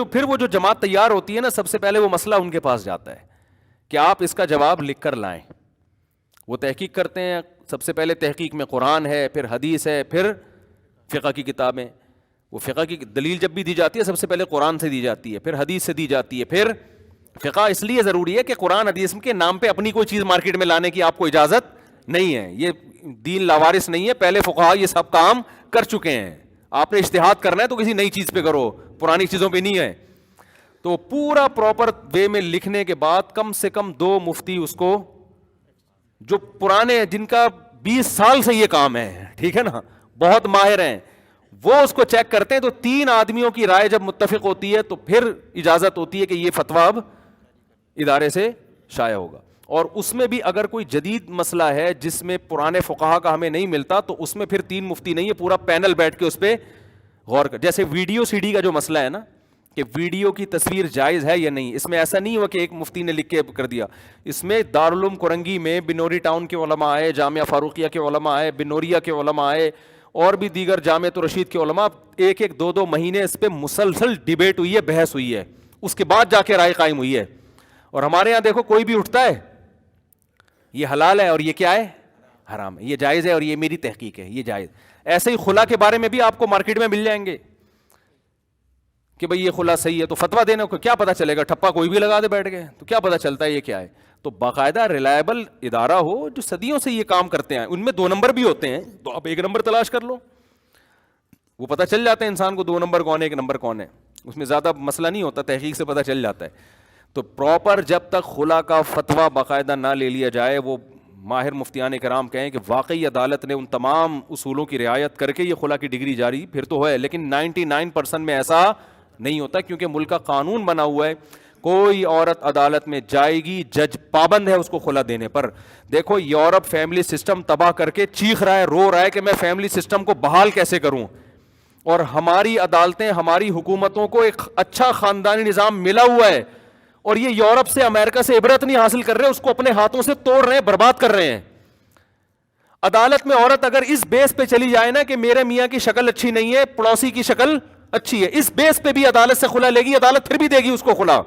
پھر وہ جو جماعت تیار ہوتی ہے نا، سب سے پہلے وہ مسئلہ ان کے پاس جاتا ہے کہ آپ اس کا جواب لکھ کر لائیں. وہ تحقیق کرتے ہیں. سب سے پہلے تحقیق میں قرآن ہے، پھر حدیث ہے، پھر فقہ کی کتابیں. وہ فقہ کی دلیل جب بھی دی جاتی ہے سب سے پہلے قرآن سے دی جاتی ہے، پھر حدیث سے دی جاتی ہے. پھر فقہ اس لیے ضروری ہے کہ قرآن حدیث کے نام پہ اپنی کوئی چیز مارکیٹ میں لانے کی آپ کو اجازت نہیں ہے. یہ دین لاوارث نہیں ہے، پہلے فقہا یہ سب کام کر چکے ہیں. آپ نے اجتہاد کرنا ہے تو کسی نئی چیز پہ کرو، پرانی چیزوں پہ نہیں ہے. تو پورا پراپر وے میں لکھنے کے بعد کم سے کم 2 مفتی اس کو، جو پرانے جن کا 20 سال سے یہ کام ہے، ٹھیک ہے نا، بہت ماہر ہیں، وہ اس کو چیک کرتے ہیں. تو 3 آدمیوں کی رائے جب متفق ہوتی ہے تو پھر اجازت ہوتی ہے کہ یہ فتویٰ اب ادارے سے شائع ہوگا. اور اس میں بھی اگر کوئی جدید مسئلہ ہے جس میں پرانے فقہا کا ہمیں نہیں ملتا تو اس میں پھر 3 مفتی نہیں ہے، پورا پینل بیٹھ کے اس پہ غور کر. جیسے ویڈیو سی ڈی کا جو مسئلہ ہے نا کہ ویڈیو کی تصویر جائز ہے یا نہیں، اس میں ایسا نہیں ہوا کہ ایک مفتی نے لکھ کے کر دیا. اس میں دارالعلوم کرنگی میں بنوری ٹاؤن کے علماء آئے، جامعہ فاروقیہ کے علماء آئے، بنوریا کے علماء آئے، اور بھی دیگر جامعہ رشید کے علماء. 1-2 مہینے اس پہ مسلسل ڈیبیٹ ہوئی ہے، بحث ہوئی ہے، اس کے بعد جا کے رائے قائم ہوئی ہے. اور ہمارے یہاں دیکھو کوئی بھی اٹھتا ہے یہ حلال ہے اور یہ کیا ہے، حرام ہے، یہ جائز ہے اور یہ میری تحقیق ہے یہ جائز. ایسے ہی خلا کے بارے میں بھی آپ کو مارکیٹ میں مل جائیں گے کہ بھئی یہ خلا صحیح ہے، تو فتویٰ دینے کو کیا پتہ چلے گا، ٹھپا کوئی بھی لگا دے بیٹھ گئے تو کیا پتہ چلتا ہے یہ کیا ہے. تو باقاعدہ ریلائبل ادارہ ہو جو صدیوں سے یہ کام کرتے ہیں. ان میں 2 نمبر بھی ہوتے ہیں تو آپ 1 نمبر تلاش کر لو، وہ پتہ چل جاتے ہیں انسان کو 2 نمبر کون ہے 1 نمبر کون ہے. اس میں زیادہ مسئلہ نہیں ہوتا، تحقیق سے پتہ چل جاتا ہے. تو پراپر جب تک خلا کا فتویٰ باقاعدہ نہ لے لیا جائے، وہ ماہر مفتیان کرام کہیں کہ واقعی عدالت نے ان تمام اصولوں کی رعایت کر کے یہ خلا کی ڈگری جاری پھر تو ہے. لیکن 99% میں ایسا نہیں ہوتا، کیونکہ ملک کا قانون بنا ہوا ہے کوئی عورت عدالت میں جائے گی، جج پابند ہے اس کو خلا دینے پر. دیکھو یورپ فیملی سسٹم تباہ کر کے چیخ رہا ہے، رو رہا ہے کہ میں فیملی سسٹم کو بحال کیسے کروں، اور ہماری عدالتیں ہماری حکومتوں کو ایک اچھا خاندانی نظام ملا ہوا ہے، اور یہ یورپ سے امریکہ سے عبرت نہیں حاصل کر رہے، اس کو اپنے ہاتھوں سے توڑ رہے ہیں، برباد کر رہے ہیں. عدالت میں عورت اگر اس بیس پہ چلی جائے نا کہ میرے میاں کی شکل اچھی نہیں ہے، پڑوسی کی شکل اچھی ہے، اس بیس پہ بھی عدالت سے خلا لے گی، عدالت پھر بھی دے گی اس کو خلا.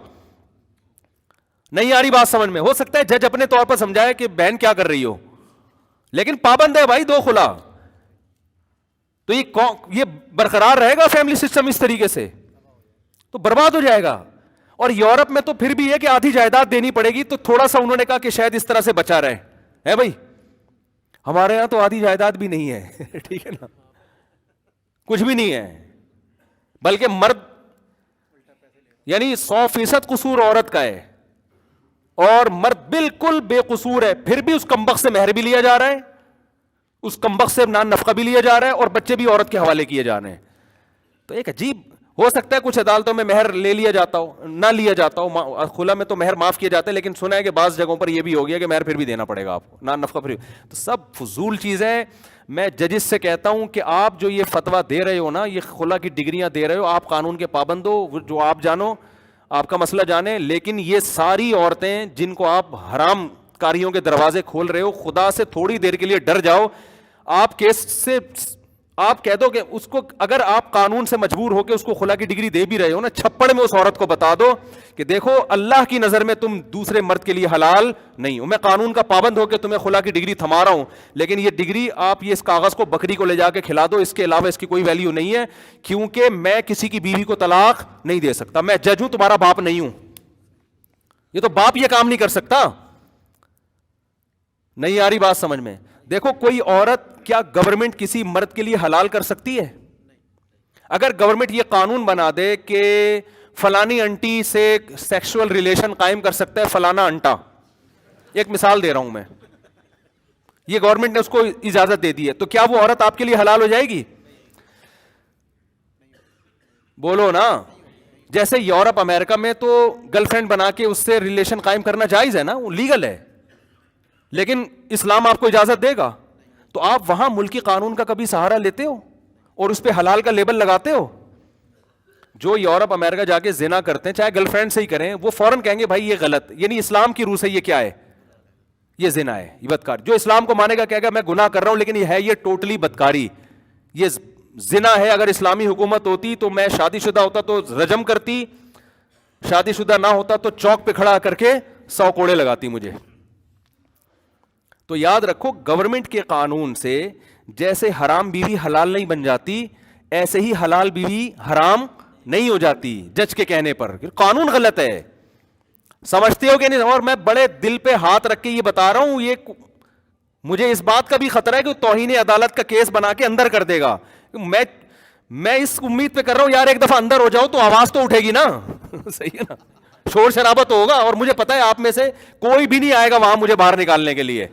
نہیں آ رہی بات سمجھ میں؟ ہو سکتا ہے جج اپنے طور پر سمجھائے کہ بہن کیا کر رہی ہو، لیکن پابند ہے بھائی 2 خلا. تو یہ برقرار رہے گا فیملی سسٹم اس طریقے سے تو برباد ہو جائے گا. اور یورپ میں تو پھر بھی ہے کہ آدھی جائیداد دینی پڑے گی، تو تھوڑا سا انہوں نے کہا کہ شاید اس طرح سے بچا رہے ہے بھائی. ہمارے یہاں تو آدھی جائیداد بھی نہیں ہے ٹھیک ہے نا، کچھ بھی نہیں ہے، بلکہ مرد یعنی 100% قصور عورت کا ہے اور مرد بالکل بے قصور ہے، پھر بھی اس کمبخت سے مہر بھی لیا جا رہا ہے، اس کمبخت سے نان نفقہ بھی لیا جا رہا ہے، اور بچے بھی عورت کے حوالے کیے جا رہے ہیں. تو ایک عجیب، ہو سکتا ہے کچھ عدالتوں میں مہر لے لیا جاتا ہو، نہ لیا جاتا ہو، خلا میں تو مہر معاف کیا جاتا ہے، لیکن سنا ہے کہ بعض جگہوں پر یہ بھی ہو گیا کہ مہر پھر بھی دینا پڑے گا آپ کو، نان نفقہ پھر. تو سب فضول چیزیں. میں ججز سے کہتا ہوں کہ آپ جو یہ فتویٰ دے رہے ہو نا، یہ خلا کی ڈگریاں دے رہے ہو، آپ قانون کے پابند ہو، جو آپ جانو آپ کا مسئلہ جانے، لیکن یہ ساری عورتیں جن کو آپ حرام کاریوں کے دروازے کھول رہے ہو، خدا سے تھوڑی دیر کے لیے ڈر جاؤ. آپ کیس سے آپ کہہ دو کہ اس کو، اگر آپ قانون سے مجبور ہو کے اس کو خلا کی ڈگری دے بھی رہے ہو نا، چھپڑ میں اس عورت کو بتا دو کہ دیکھو اللہ کی نظر میں تم دوسرے مرد کے لیے حلال نہیں ہو، میں قانون کا پابند ہو کے تمہیں خلا کی ڈگری تھما رہا ہوں، لیکن یہ ڈگری آپ یہ اس کاغذ کو بکری کو لے جا کے کھلا دو، اس کے علاوہ اس کی کوئی ویلیو نہیں ہے، کیونکہ میں کسی کی بیوی کو طلاق نہیں دے سکتا، میں جج ہوں، تمہارا باپ نہیں ہوں. یہ تو باپ یہ کام نہیں کر سکتا. نہیں آ رہی بات سمجھ میں؟ دیکھو کوئی عورت کیا گورنمنٹ کسی مرد کے لیے حلال کر سکتی ہے؟ اگر گورنمنٹ یہ قانون بنا دے کہ فلانی انٹی سے سیکشول ریلیشن قائم کر سکتا ہے فلانا انٹا، ایک مثال دے رہا ہوں میں، یہ گورنمنٹ نے اس کو اجازت دے دی ہے، تو کیا وہ عورت آپ کے لیے حلال ہو جائے گی؟ بولو نا. جیسے یورپ امریکہ میں تو گرل فرینڈ بنا کے اس سے ریلیشن قائم کرنا جائز ہے نا، وہ لیگل ہے، لیکن اسلام آپ کو اجازت دے گا. تو آپ وہاں ملکی قانون کا کبھی سہارا لیتے ہو اور اس پہ حلال کا لیبل لگاتے ہو؟ جو یورپ امریکہ جا کے زنا کرتے ہیں، چاہے گرل فرینڈ سے ہی کریں، وہ فوراً کہیں گے بھائی یہ غلط، یعنی اسلام کی روح سے یہ کیا ہے، یہ زنا ہے، یہ بدکاری. جو اسلام کو مانے گا کہے گا میں گناہ کر رہا ہوں لیکن یہ ہے یہ ٹوٹلی بدکاری، یہ زنا ہے. اگر اسلامی حکومت ہوتی تو میں شادی شدہ ہوتا تو رجم کرتی، شادی شدہ نہ ہوتا تو چوک پہ کھڑا کر کے 100 کوڑے لگاتی مجھے. تو یاد رکھو گورنمنٹ کے قانون سے جیسے حرام بیوی حلال نہیں بن جاتی ایسے ہی حلال بیوی حرام نہیں ہو جاتی جج کے کہنے پر. قانون غلط ہے, سمجھتے ہو کہ نہیں؟ اور میں بڑے دل پہ ہاتھ رکھ کے یہ بتا رہا ہوں, یہ مجھے اس بات کا بھی خطرہ ہے کہ توہین عدالت کا کیس بنا کے اندر کر دے گا. میں اس امید پہ کر رہا ہوں یار ایک دفعہ اندر ہو جاؤ تو آواز تو اٹھے گی نا. صحیح ہے نا, شور شرابہ تو ہوگا, اور مجھے پتا ہے آپ میں سے کوئی بھی نہیں آئے گا وہاں مجھے باہر نکالنے کے لیے,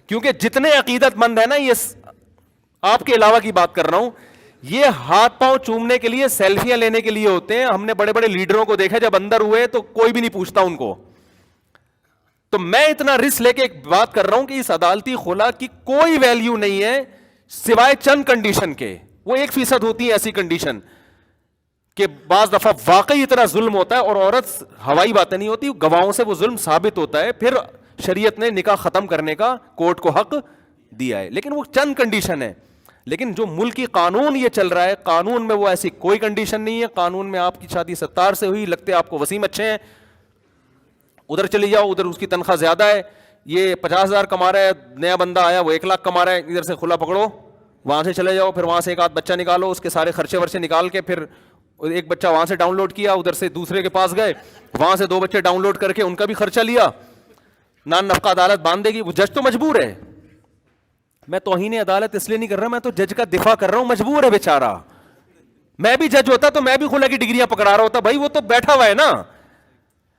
کیونکہ جتنے عقیدت مند ہیں نا, یہ آپ کے علاوہ کی بات کر رہا ہوں, یہ ہاتھ پاؤں چومنے کے لیے سیلفیاں لینے کے لیے ہوتے ہیں. ہم نے بڑے بڑے لیڈروں کو دیکھا جب اندر ہوئے تو کوئی بھی نہیں پوچھتا ان کو. تو میں اتنا رسک لے کے ایک بات کر رہا ہوں کہ اس عدالتی خلا کی کوئی ویلیو نہیں ہے سوائے چند کنڈیشن کے. وہ 1% ہوتی ہے ایسی کنڈیشن کہ بعض دفعہ واقعی اتنا ظلم ہوتا ہے اور عورت ہوائی باتیں نہیں ہوتی, گواہوں سے وہ ظلم ثابت ہوتا ہے, پھر شریعت نے نکاح ختم کرنے کا کورٹ کو حق دیا ہے. لیکن وہ چند کنڈیشن ہے. لیکن جو ملکی قانون یہ چل رہا ہے, قانون میں وہ ایسی کوئی کنڈیشن نہیں ہے. قانون میں آپ کی شادی 70 سے ہوئی, لگتے آپ کو وسیم اچھے ہیں, ادھر چلی جاؤ, ادھر اس کی تنخواہ زیادہ ہے, یہ 50,000 کما رہا ہے, نیا بندہ آیا وہ 1 لاکھ کما رہا ہے, ادھر سے کھلا پکڑو, وہاں سے چلے جاؤ, پھر وہاں سے ایک آدھ بچہ نکالو, اس کے سارے خرچے ورچے نکال کے پھر ایک بچہ وہاں سے ڈاؤن لوڈ کیا, ادھر سے دوسرے کے پاس گئے, وہاں سے 2 بچے ڈاؤن لوڈ کر کے ان کا بھی خرچہ لیا, نان نفقہ عدالت باندھ دے گی. وہ جج تو مجبور ہے. میں توہین عدالت اس لیے نہیں کر رہا, میں تو جج کا دفاع کر رہا ہوں, مجبور ہے بیچارہ. میں بھی جج ہوتا تو میں بھی خلا کی ڈگریاں پکڑا رہا ہوتا, بھائی وہ تو بیٹھا ہوا ہے نا.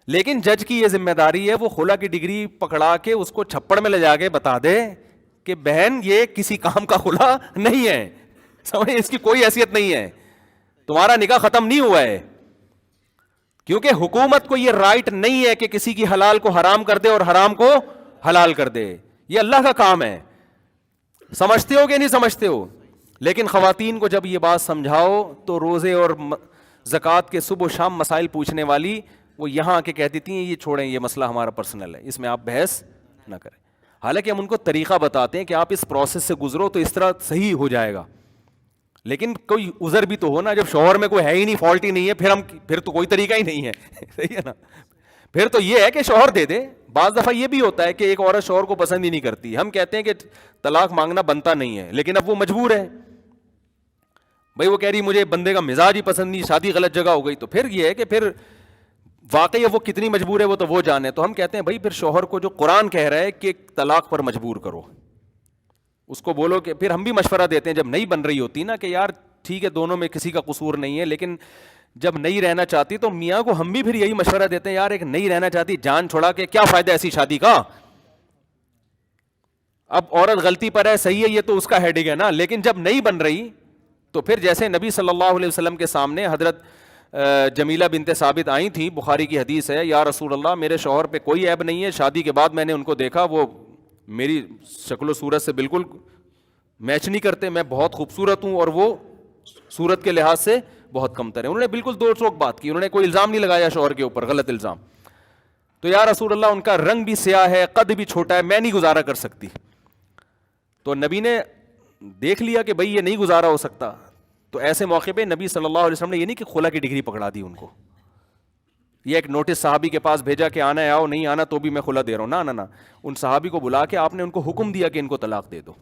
لیکن جج کی یہ ذمہ داری ہے وہ خلا کی ڈگری پکڑا کے اس کو چھپڑ میں لے جا کے بتا دے کہ بہن یہ کسی کام کا خلا نہیں ہے, سمجھے, اس کی کوئی حیثیت نہیں ہے, تمہارا نکاح ختم نہیں ہوا ہے. کیونکہ حکومت کو یہ رائٹ نہیں ہے کہ کسی کی حلال کو حرام کر دے اور حرام کو حلال کر دے, یہ اللہ کا کام ہے. سمجھتے ہو کہ نہیں سمجھتے ہو؟ لیکن خواتین کو جب یہ بات سمجھاؤ تو روزے اور زکوٰۃ کے صبح و شام مسائل پوچھنے والی وہ یہاں آ کے کہہ دیتی ہیں یہ چھوڑیں, یہ مسئلہ ہمارا پرسنل ہے, اس میں آپ بحث نہ کریں. حالانکہ ہم ان کو طریقہ بتاتے ہیں کہ آپ اس پروسیس سے گزرو تو اس طرح صحیح ہو جائے گا. لیکن کوئی عذر بھی تو ہو نا, جب شوہر میں کوئی ہے ہی نہیں, فالٹ ہی نہیں ہے, پھر تو کوئی طریقہ ہی نہیں ہے. صحیح ہے نا, پھر تو یہ ہے کہ شوہر دے دے. بعض دفعہ یہ بھی ہوتا ہے کہ ایک عورت شوہر کو پسند ہی نہیں کرتی, ہم کہتے ہیں کہ طلاق مانگنا بنتا نہیں ہے, لیکن اب وہ مجبور ہے. بھائی وہ کہہ رہی مجھے بندے کا مزاج ہی پسند نہیں, شادی غلط جگہ ہو گئی, تو پھر یہ ہے کہ پھر واقعی وہ کتنی مجبور ہے وہ تو وہ جانے. تو ہم کہتے ہیں بھائی پھر شوہر کو جو قرآن کہہ رہا ہے کہ طلاق پر مجبور کرو, اس کو بولو کہ پھر ہم بھی مشورہ دیتے ہیں جب نہیں بن رہی ہوتی نا کہ یار ٹھیک ہے دونوں میں کسی کا قصور نہیں ہے, لیکن جب نہیں رہنا چاہتی تو میاں کو ہم بھی پھر یہی مشورہ دیتے ہیں یار ایک نہیں رہنا چاہتی جان چھوڑا کے کیا فائدہ ایسی شادی کا. اب عورت غلطی پر ہے, صحیح ہے, یہ تو اس کا ہیڈک ہے نا, لیکن جب نہیں بن رہی تو پھر جیسے نبی صلی اللہ علیہ وسلم کے سامنے حضرت جمیلہ بنت ثابت آئی تھی, بخاری کی حدیث ہے, یا رسول اللہ میرے شوہر پہ کوئی عیب نہیں ہے, شادی کے بعد میں نے ان کو دیکھا وہ میری شکل و صورت سے بالکل میچ نہیں کرتے, میں بہت خوبصورت ہوں اور وہ صورت کے لحاظ سے بہت کمتر ہے. انہوں نے بالکل دو ٹوک بات کی, انہوں نے کوئی الزام نہیں لگایا شوہر کے اوپر, غلط الزام. تو یا رسول اللہ ان کا رنگ بھی سیاہ ہے, قد بھی چھوٹا ہے, میں نہیں گزارا کر سکتی. تو نبی نے دیکھ لیا کہ بھائی یہ نہیں گزارا ہو سکتا, تو ایسے موقع پہ نبی صلی اللہ علیہ وسلم نے یہ نہیں کہ خلا کی ڈگری پکڑا دی ان کو, یہ ایک نوٹس صحابی کے پاس بھیجا کہ آنا ہے آؤ, نہیں آنا تو بھی میں خلا دے رہا ہوں, نہ ان صحابی کو بلا کے آپ نے ان کو حکم دیا کہ ان کو طلاق دے دو.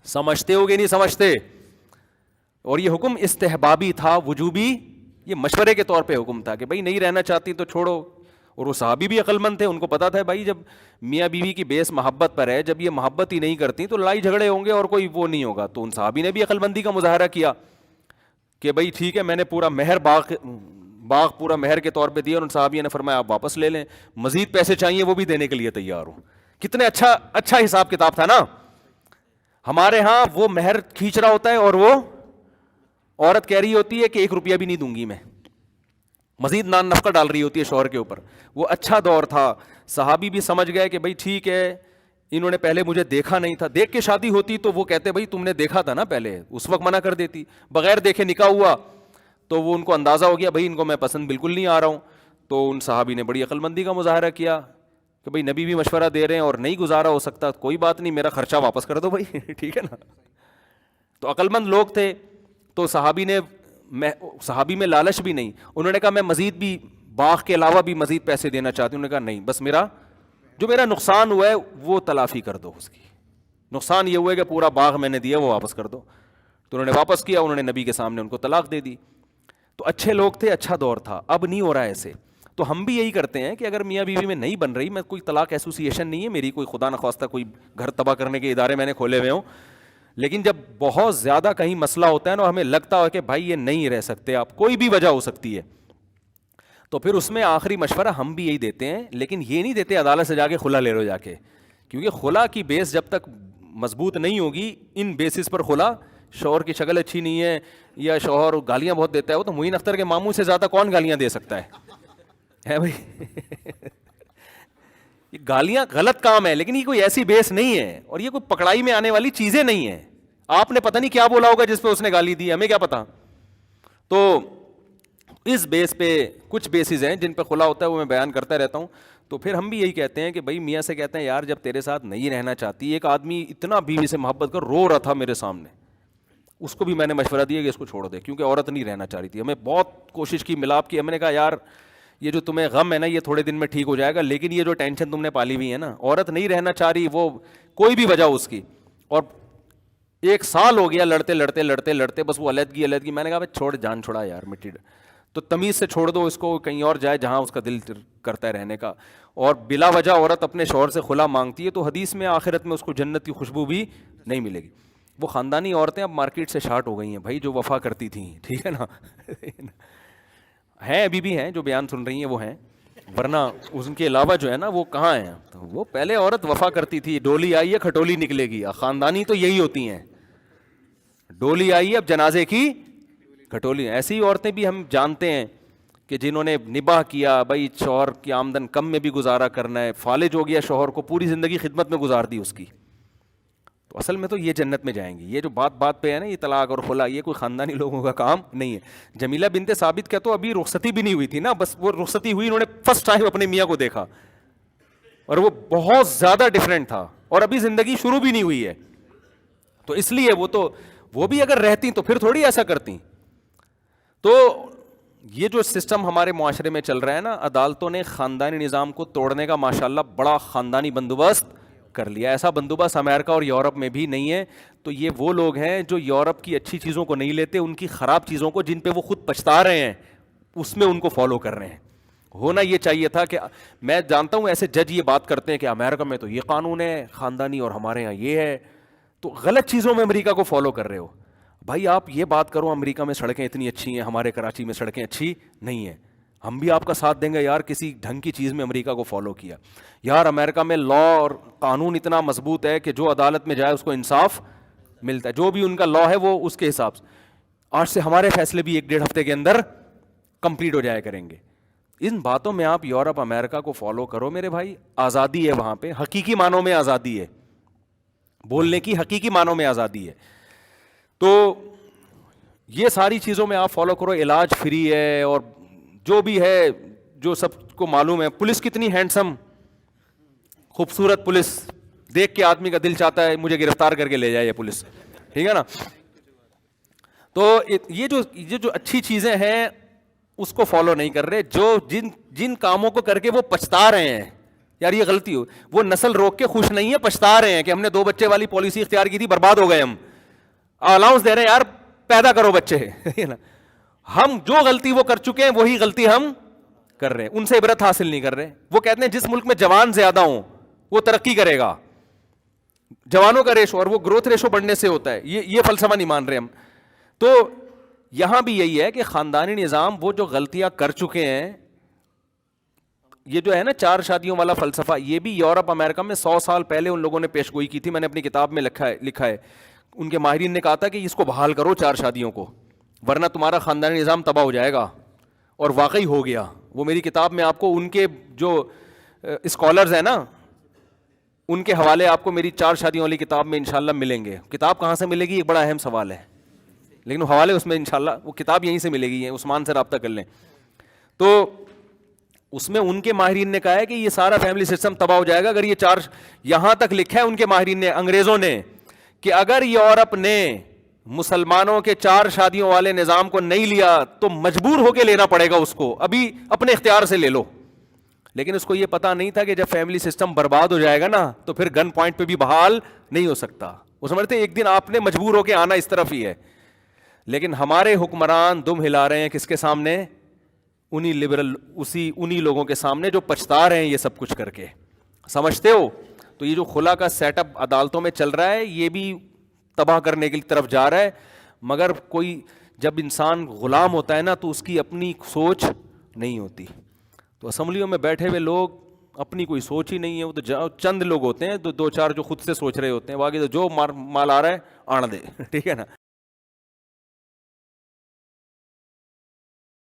سمجھتے ہو گے نہیں سمجھتے؟ اور یہ حکم استحبابی تھا, وجوبی, یہ مشورے کے طور پہ حکم تھا کہ بھائی نہیں رہنا چاہتی تو چھوڑو. اور وہ صحابی بھی عقل مند تھے, ان کو پتا تھا بھائی جب میاں بیوی کی بیس محبت پر ہے, جب یہ محبت ہی نہیں کرتی تو لڑائی جھگڑے ہوں گے اور کوئی وہ نہیں ہوگا. تو ان صحابی نے بھی عقل مندی کا مظاہرہ کیا کہ بھائی ٹھیک ہے, میں نے پورا مہر باغ پورا مہر کے طور پہ دیا, اور ان صحابیوں نے فرمایا آپ واپس لے لیں, مزید پیسے چاہیے وہ بھی دینے کے لیے تیار ہوں. کتنے اچھا حساب کتاب تھا نا. ہمارے ہاں وہ مہر کھینچ رہا ہوتا ہے اور وہ عورت کہہ رہی ہوتی ہے کہ 1 روپیہ بھی نہیں دوں گی میں, مزید نان نفقہ ڈال رہی ہوتی ہے شوہر کے اوپر. وہ اچھا دور تھا, صحابی بھی سمجھ گئے کہ بھائی ٹھیک ہے, انہوں نے پہلے مجھے دیکھا نہیں تھا, دیکھ کے شادی ہوتی تو وہ کہتے بھائی تم نے دیکھا تھا نا پہلے, اس وقت منع کر دیتی. بغیر دیکھے نکاح ہوا تو وہ ان کو اندازہ ہو گیا بھائی ان کو میں پسند بالکل نہیں آ رہا ہوں. تو ان صحابی نے بڑی عقل مندی کا مظاہرہ کیا کہ بھائی نبی بھی مشورہ دے رہے ہیں اور نہیں گزارا ہو سکتا, کوئی بات نہیں, میرا خرچہ واپس کر دو بھائی. ٹھیک ہے نا. تو عقل مند لوگ تھے. تو صحابی میں لالچ بھی نہیں, انہوں نے کہا میں مزید بھی باغ کے علاوہ بھی مزید پیسے دینا چاہتی ہوں. انہوں نے کہا نہیں, بس میرا نقصان ہوا ہے وہ تلافی کر دو, اس کی نقصان یہ ہوا ہے کہ پورا باغ میں نے دیا وہ واپس کر دو. تو انہوں نے واپس کیا, انہوں نے نبی کے سامنے ان کو طلاق دے دی. تو اچھے لوگ تھے, اچھا دور تھا, اب نہیں ہو رہا ایسے. تو ہم بھی یہی کرتے ہیں کہ اگر میاں بیوی میں نہیں بن رہی, میں کوئی طلاق ایسوسیشن نہیں ہے میری, کوئی خدا نخواستہ کوئی گھر تباہ کرنے کے ادارے میں نے کھولے ہوئے ہوں, لیکن جب بہت زیادہ کہیں مسئلہ ہوتا ہے نا, ہمیں لگتا ہے کہ بھائی یہ نہیں رہ سکتے آپ, کوئی بھی وجہ ہو سکتی ہے, تو پھر اس میں آخری مشورہ ہم بھی یہی دیتے ہیں. لیکن یہ نہیں دیتے عدالت سے جا کے خلا لے لو جا کے, کیونکہ خلا کی بیس جب تک مضبوط نہیں ہوگی, ان بیسس پر خلا, شوہر کی شکل اچھی نہیں ہے یا شوہر گالیاں بہت دیتا ہے, وہ تو معین اختر کے ماموں سے زیادہ کون گالیاں دے سکتا ہے بھائی. یہ گالیاں غلط کام ہے, لیکن یہ کوئی ایسی بیس نہیں ہے, اور یہ کوئی پکڑائی میں آنے والی چیزیں نہیں ہیں. آپ نے پتہ نہیں کیا بولا ہوگا جس پہ اس نے گالی دی, ہمیں کیا پتا. تو اس بیس پہ کچھ بیسز ہیں جن پہ خلا ہوتا ہے, وہ میں بیان کرتا رہتا ہوں. تو پھر ہم بھی یہی کہتے ہیں کہ بھائی میاں سے کہتے ہیں یار جب تیرے ساتھ نہیں رہنا چاہتی, ایک آدمی اتنا بیوی سے محبت کر رو رہا تھا میرے سامنے, اس کو بھی میں نے مشورہ دیا کہ اس کو چھوڑ دے, کیونکہ عورت نہیں رہنا چاہ رہی تھی. ہمیں بہت کوشش کی, ملاپ کی, ہم نے کہا یار یہ جو تمہیں غم ہے نا یہ تھوڑے دن میں ٹھیک ہو جائے گا, لیکن یہ جو ٹینشن تم نے پالی ہوئی ہے نا, عورت نہیں رہنا چاہ رہی, وہ کوئی بھی وجہ اس کی, اور 1 سال ہو گیا لڑتے لڑتے لڑتے لڑتے, بس وہ علیحدگی. میں نے کہا بھائی چھوڑ, جان چھوڑا یار, مٹی تو تمیز سے چھوڑ دو اس کو, کہیں اور جائے جہاں اس کا دل کرتا ہے رہنے کا. اور بلا وجہ عورت اپنے شوہر سے خلا مانگتی ہے تو حدیث میں آخرت میں اس کو جنت کی خوشبو بھی نہیں ملے گی. وہ خاندانی عورتیں اب مارکیٹ سے شارٹ ہو گئی ہیں بھائی, جو وفا کرتی تھیں, ٹھیک ہے نا, ہیں ابھی بھی ہیں جو بیان سن رہی ہیں وہ ہیں, ورنہ ان کے علاوہ جو ہے نا وہ کہاں ہیں. تو وہ پہلے عورت وفا کرتی تھی, ڈولی آئی ہے کھٹولی نکلے گی, خاندانی تو یہی ہوتی ہیں, ڈولی آئی ہے اب جنازے کی کھٹولی. ایسی عورتیں بھی ہم جانتے ہیں کہ جنہوں نے نباہ کیا, بھائی شوہر کی آمدن کم میں بھی گزارا کرنا ہے, فالج ہو گیا شوہر کو, پوری زندگی خدمت میں گزار دی اس کی. تو اصل میں تو یہ جنت میں جائیں گی. یہ جو بات پہ ہے نا یہ طلاق اور خلا, یہ کوئی خاندانی لوگوں کا کام نہیں ہے. جمیلہ بنت ثابت کا تو ابھی رخصتی بھی نہیں ہوئی تھی نا, بس وہ رخصتی ہوئی, انہوں نے فرسٹ ٹائم اپنے میاں کو دیکھا, اور وہ بہت زیادہ ڈفرینٹ تھا, اور ابھی زندگی شروع بھی نہیں ہوئی ہے. تو اس لیے وہ بھی اگر رہتی تو پھر تھوڑی ایسا کرتی. تو یہ جو سسٹم ہمارے معاشرے میں چل رہا ہے نا, عدالتوں نے خاندانی نظام کو توڑنے کا ماشاءاللہ بڑا خاندانی بندوبست کر لیا. ایسا بندوبست امریکہ اور یورپ میں بھی نہیں ہے. تو یہ وہ لوگ ہیں جو یورپ کی اچھی چیزوں کو نہیں لیتے, ان کی خراب چیزوں کو جن پہ وہ خود پچھتا رہے ہیں اس میں ان کو فالو کر رہے ہیں. ہونا یہ چاہیے تھا کہ میں جانتا ہوں ایسے جج یہ بات کرتے ہیں کہ امریکہ میں تو یہ قانون ہے خاندانی اور ہمارے ہاں یہ ہے, تو غلط چیزوں میں امریکہ کو فالو کر رہے ہو. بھائی آپ یہ بات کرو امریکہ میں سڑکیں اتنی اچھی ہیں, ہمارے کراچی میں سڑکیں اچھی نہیں ہیں, ہم بھی آپ کا ساتھ دیں گے یار کسی ڈھنگ کی چیز میں امریکہ کو فالو کیا. یار امریکہ میں لا اور قانون اتنا مضبوط ہے کہ جو عدالت میں جائے اس کو انصاف ملتا ہے, جو بھی ان کا لا ہے وہ اس کے حساب سے. آج سے ہمارے فیصلے بھی 1-1.5 ہفتے کے اندر کمپلیٹ ہو جایا کریں گے. ان باتوں میں آپ یورپ امریکہ کو فالو کرو میرے بھائی, آزادی ہے وہاں پہ, حقیقی معنوں میں آزادی ہے, بولنے کی حقیقی معنوں میں آزادی ہے. تو یہ ساری چیزوں میں آپ فالو کرو, علاج فری ہے, اور جو بھی ہے جو سب کو معلوم ہے. پولیس کتنی ہینڈسم خوبصورت پولیس, دیکھ کے آدمی کا دل چاہتا ہے مجھے گرفتار کر کے لے جائے یہ پولیس, ٹھیک ہے نا. تو یہ جو اچھی چیزیں ہیں اس کو فالو نہیں کر رہے, جو جن کاموں کو کر کے وہ پچھتا رہے ہیں یار یہ غلطی ہو, وہ نسل روک کے خوش نہیں ہے, پچھتا رہے ہیں کہ ہم نے 2 بچے والی پالیسی اختیار کی تھی, برباد ہو گئے, ہم الاؤنس دے رہے ہیں یار پیدا کرو بچے. ہم جو غلطی وہ کر چکے ہیں وہی غلطی ہم کر رہے ہیں, ان سے عبرت حاصل نہیں کر رہے. وہ کہتے ہیں جس ملک میں جوان زیادہ ہوں وہ ترقی کرے گا, جوانوں کا ریشو اور وہ گروتھ ریشو بڑھنے سے ہوتا ہے, یہ فلسفہ نہیں مان رہے ہم. تو یہاں بھی یہی ہے کہ خاندانی نظام وہ جو غلطیاں کر چکے ہیں, یہ جو ہے نا 4 شادیوں والا فلسفہ, یہ بھی یورپ امریکہ میں 100 سال پہلے ان لوگوں نے پیش گوئی کی تھی. میں نے اپنی کتاب میں لکھا ہے ان کے ماہرین نے کہا تھا کہ اس کو بحال کرو 4 شادیوں کو, ورنہ تمہارا خاندانی نظام تباہ ہو جائے گا. اور واقعی ہو گیا. وہ میری کتاب میں آپ کو ان کے جو اسکالرز ہیں نا ان کے حوالے آپ کو میری 4 شادیوں والی کتاب میں انشاءاللہ ملیں گے. کتاب کہاں سے ملے گی ایک بڑا اہم سوال ہے, لیکن حوالے اس میں انشاءاللہ وہ کتاب یہیں سے ملے گی, عثمان سے رابطہ کر لیں. تو اس میں ان کے ماہرین نے کہا ہے کہ یہ سارا فیملی سسٹم تباہ ہو جائے گا اگر یہ 4, یہاں تک لکھا ہے ان کے ماہرین نے, انگریزوں نے, کہ اگر یورپ نے مسلمانوں کے 4 شادیوں والے نظام کو نہیں لیا تو مجبور ہو کے لینا پڑے گا اس کو, ابھی اپنے اختیار سے لے لو. لیکن اس کو یہ پتا نہیں تھا کہ جب فیملی سسٹم برباد ہو جائے گا نا تو پھر گن پوائنٹ پہ بھی بحال نہیں ہو سکتا. وہ سمجھتے ایک دن آپ نے مجبور ہو کے آنا اس طرف ہی ہے. لیکن ہمارے حکمران دم ہلا رہے ہیں کس کے سامنے؟ انہی لبرل, انہی لوگوں کے سامنے جو پچھتا رہے ہیں یہ سب کچھ کر کے. سمجھتے ہو؟ تو یہ جو خلا کا سیٹ اپ عدالتوں میں چل رہا ہے یہ بھی تباہ کرنے کی طرف جا رہا ہے. مگر کوئی جب انسان غلام ہوتا ہے نا تو اس کی اپنی سوچ نہیں ہوتی. تو اسمبلیوں میں بیٹھے ہوئے لوگ اپنی کوئی سوچ ہی نہیں ہے, وہ تو چند لوگ ہوتے ہیں, 2-4 جو خود سے سوچ رہے ہوتے ہیں, باقی تو جو مال آ رہا ہے آن دے, ٹھیک ہے نا.